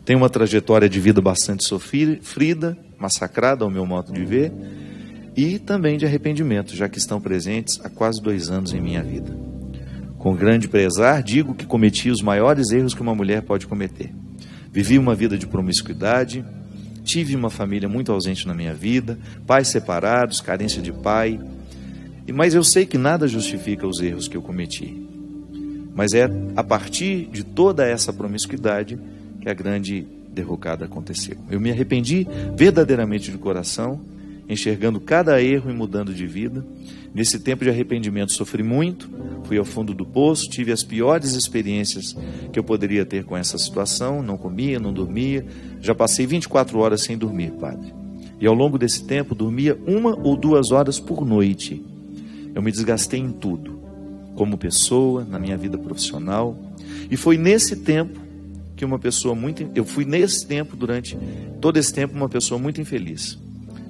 Tenho uma trajetória de vida bastante sofrida, massacrada ao meu modo de ver, e também de arrependimento, já que estão presentes há quase 2 anos em minha vida. Com grande pesar, digo que cometi os maiores erros que uma mulher pode cometer. Vivi uma vida de promiscuidade, tive uma família muito ausente na minha vida, pais separados, carência de pai, mas eu sei que nada justifica os erros que eu cometi. Mas é a partir de toda essa promiscuidade que a grande derrocada aconteceu. Eu me arrependi verdadeiramente de coração, enxergando cada erro e mudando de vida. Nesse tempo de arrependimento sofri muito, fui ao fundo do poço, tive as piores experiências que eu poderia ter com essa situação, não comia, não dormia, já passei 24 horas sem dormir, padre. E ao longo desse tempo dormia 1 ou 2 horas por noite. Eu me desgastei em tudo, como pessoa, na minha vida profissional, e foi nesse tempo que durante todo esse tempo, uma pessoa muito infeliz.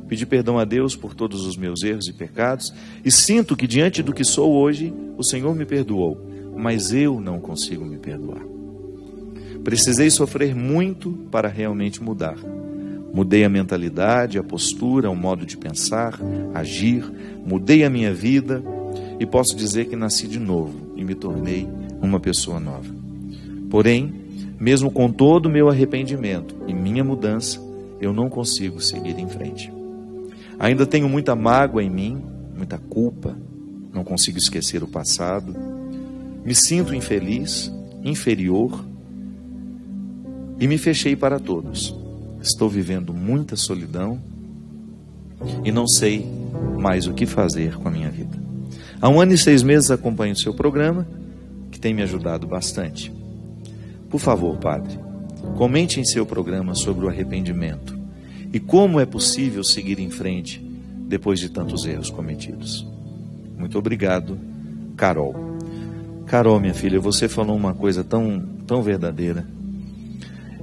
Pedi perdão a Deus por todos os meus erros e pecados, e sinto que diante do que sou hoje, o Senhor me perdoou, mas eu não consigo me perdoar. Precisei sofrer muito para realmente mudar. Mudei a mentalidade, a postura, o modo de pensar, agir, mudei a minha vida, e posso dizer que nasci de novo e me tornei uma pessoa nova. Porém, mesmo com todo o meu arrependimento e minha mudança, eu não consigo seguir em frente. Ainda tenho muita mágoa em mim, muita culpa, não consigo esquecer o passado, me sinto infeliz, inferior e me fechei para todos. Estou vivendo muita solidão e não sei mais o que fazer com a minha vida. Há 1 ano e 6 meses acompanho o seu programa, que tem me ajudado bastante. Por favor, padre, comente em seu programa sobre o arrependimento e como é possível seguir em frente depois de tantos erros cometidos. Muito obrigado, Carol. Carol, minha filha, você falou uma coisa tão verdadeira.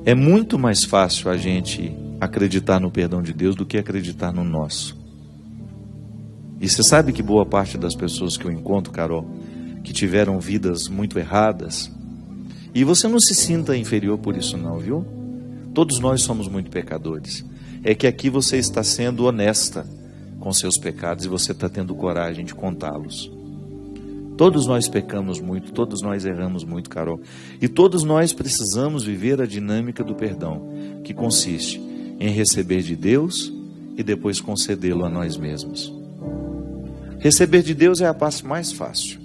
É muito mais fácil a gente acreditar no perdão de Deus do que acreditar no nosso. E você sabe que boa parte das pessoas que eu encontro, Carol, que tiveram vidas muito erradas, e você não se sinta inferior por isso não, viu? Todos nós somos muito pecadores. É que aqui você está sendo honesta com seus pecados e você está tendo coragem de contá-los. Todos nós pecamos muito, todos nós erramos muito, Carol. E todos nós precisamos viver a dinâmica do perdão, que consiste em receber de Deus e depois concedê-lo a nós mesmos. Receber de Deus é a parte mais fácil.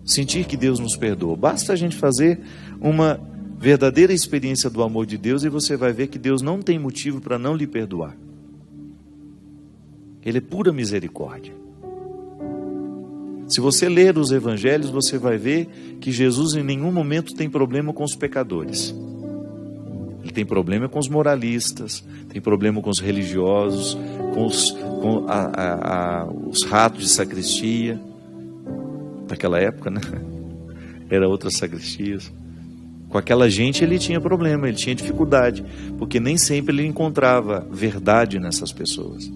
Sentir que Deus nos perdoa. Basta a gente fazer uma verdadeira experiência do amor de Deus e você vai ver que Deus não tem motivo para não lhe perdoar. Ele é pura misericórdia. Se você ler os evangelhos, você vai ver que Jesus em nenhum momento tem problema com os pecadores. Ele tem problema com os moralistas, tem problema com os religiosos, com os ratos de sacristia. Naquela época, né? Era outras sacristias. Com aquela gente ele tinha problema, ele tinha dificuldade, porque nem sempre ele encontrava verdade nessas pessoas.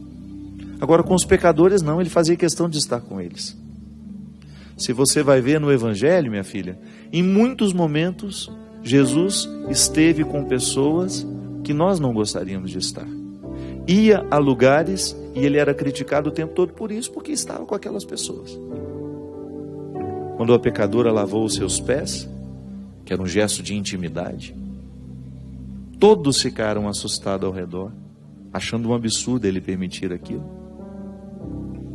Agora com os pecadores não, ele fazia questão de estar com eles. Se você vai ver no Evangelho, minha filha, em muitos momentos Jesus esteve com pessoas que nós não gostaríamos de estar. Ia a lugares e ele era criticado o tempo todo por isso, porque estava com aquelas pessoas. Quando a pecadora lavou os seus pés, que era um gesto de intimidade, todos ficaram assustados ao redor, achando um absurdo ele permitir aquilo.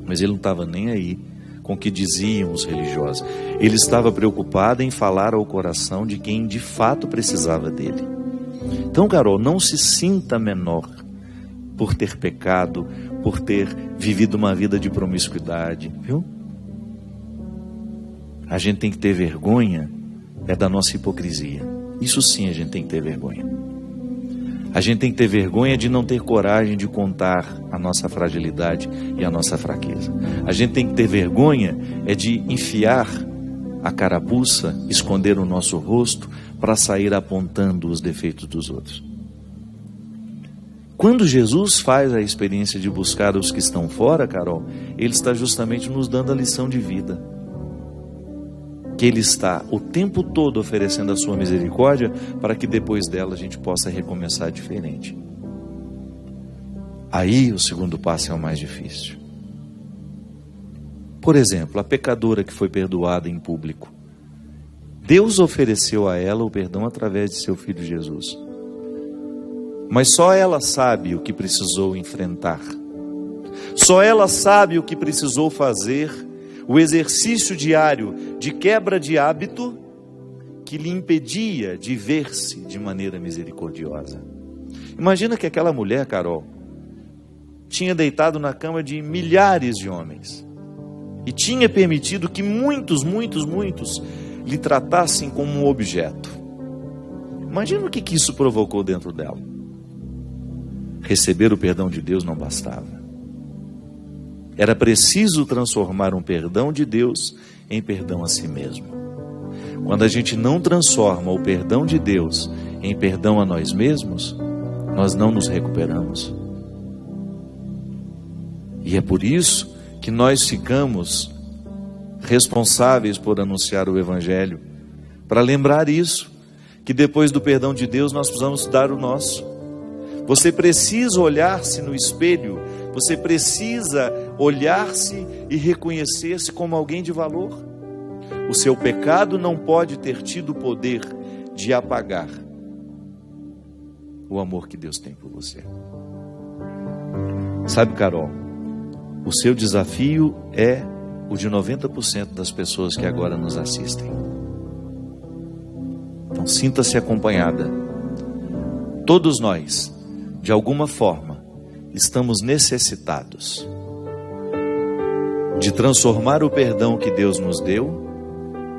Mas ele não estava nem aí com o que diziam os religiosos. Ele estava preocupado em falar ao coração de quem de fato precisava dele. Então, Carol, não se sinta menor por ter pecado, por ter vivido uma vida de promiscuidade, viu? A gente tem que ter vergonha da nossa hipocrisia. Isso sim a gente tem que ter vergonha. A gente tem que ter vergonha de não ter coragem de contar a nossa fragilidade e a nossa fraqueza. A gente tem que ter vergonha de enfiar a carapuça, esconder o nosso rosto para sair apontando os defeitos dos outros. Quando Jesus faz a experiência de buscar os que estão fora, Carol, ele está justamente nos dando a lição de vida. que Ele está o tempo todo oferecendo a sua misericórdia para que depois dela a gente possa recomeçar diferente. Aí o segundo passo é o mais difícil. Por exemplo, a pecadora que foi perdoada em público. Deus ofereceu a ela o perdão através de seu Filho Jesus. Mas só ela sabe o que precisou enfrentar. Só ela sabe o que precisou fazer, o exercício diário de quebra de hábito que lhe impedia de ver-se de maneira misericordiosa. Imagina que aquela mulher, Carol, tinha deitado na cama de milhares de homens e tinha permitido que muitos lhe tratassem como um objeto. Imagina o que isso provocou dentro dela. Receber o perdão de Deus não bastava. Era preciso transformar um perdão de Deus em perdão a si mesmo. Quando a gente não transforma o perdão de Deus em perdão a nós mesmos, nós não nos recuperamos. E é por isso que nós ficamos responsáveis por anunciar o Evangelho, para lembrar isso, que depois do perdão de Deus nós precisamos dar o nosso. Você precisa olhar-se no espelho, você precisa olhar-se e reconhecer-se como alguém de valor. O seu pecado não pode ter tido o poder de apagar o amor que Deus tem por você. Sabe, Carol, o seu desafio é o de 90% das pessoas que agora nos assistem. Então sinta-se acompanhada. Todos nós, de alguma forma, estamos necessitados de transformar o perdão que Deus nos deu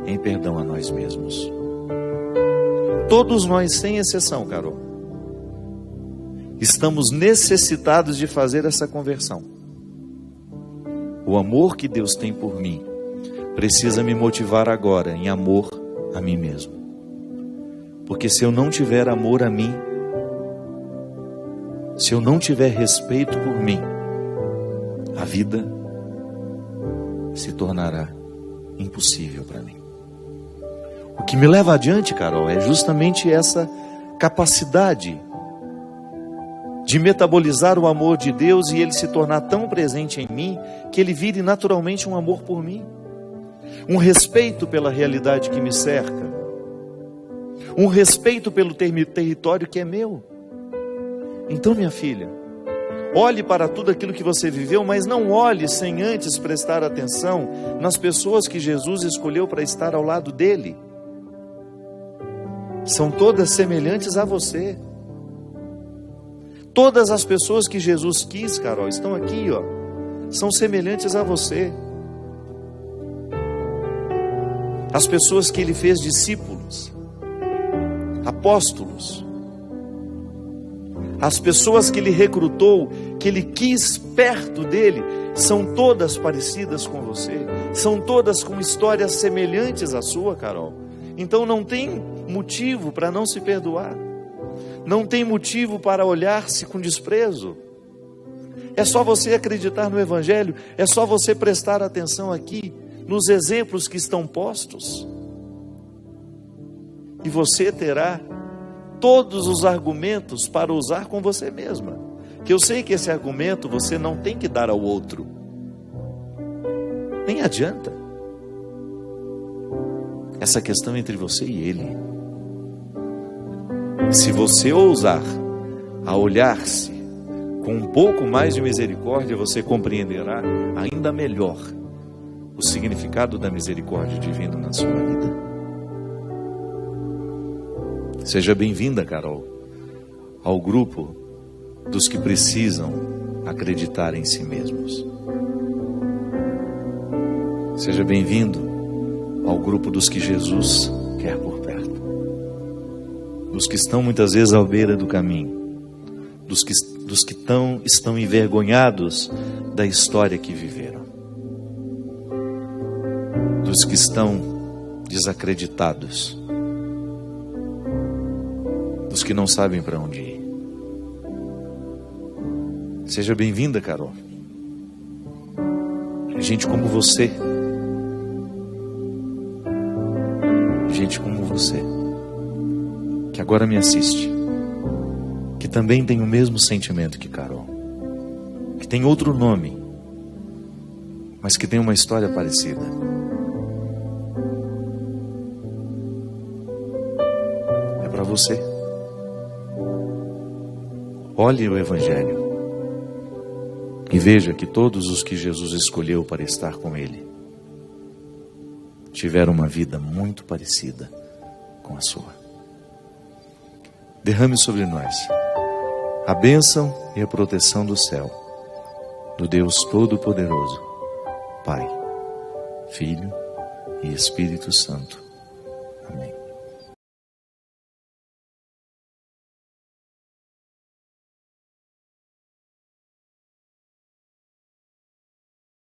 em perdão a nós mesmos. Todos nós, sem exceção, Carol, estamos necessitados de fazer essa conversão. O amor que Deus tem por mim precisa me motivar agora em amor a mim mesmo. Porque se eu não tiver amor a mim, se eu não tiver respeito por mim, a vida se tornará impossível para mim. O que me leva adiante, Carol, é justamente essa capacidade de metabolizar o amor de Deus e ele se tornar tão presente em mim que ele vire naturalmente um amor por mim, um respeito pela realidade que me cerca, um respeito pelo território que é meu. Então, minha filha, olhe para tudo aquilo que você viveu, mas não olhe sem antes prestar atenção nas pessoas que Jesus escolheu para estar ao lado dele. São todas semelhantes a você. Todas as pessoas que Jesus quis, Carol, estão aqui, ó, são semelhantes a você. As pessoas que ele fez discípulos, apóstolos, as pessoas que ele recrutou, que ele quis perto dele, são todas parecidas com você, são todas com histórias semelhantes à sua, Carol. Então não tem motivo para não se perdoar, não tem motivo para olhar-se com desprezo. É só você acreditar no Evangelho, é só você prestar atenção aqui, nos exemplos que estão postos, e você terá todos os argumentos para usar com você mesma. Que eu sei que esse argumento você não tem que dar ao outro, nem adianta. Essa questão é entre você e ele. Se você ousar a olhar-se com um pouco mais de misericórdia, você compreenderá ainda melhor o significado da misericórdia divina na sua vida. Seja bem-vinda, Carol, ao grupo dos que precisam acreditar em si mesmos. Seja bem-vindo ao grupo dos que Jesus quer por perto. Dos que estão muitas vezes à beira do caminho. Dos que estão envergonhados da história que viveram. Dos que estão desacreditados. Dos que não sabem para onde ir. Seja bem-vinda, Carol. Gente como você, gente como você, que agora me assiste, que também tem o mesmo sentimento que Carol, que tem outro nome, mas que tem uma história parecida. É para você. Olhe o Evangelho e veja que todos os que Jesus escolheu para estar com Ele tiveram uma vida muito parecida com a sua. Derrame sobre nós a bênção e a proteção do céu, do Deus Todo-Poderoso, Pai, Filho e Espírito Santo. Amém.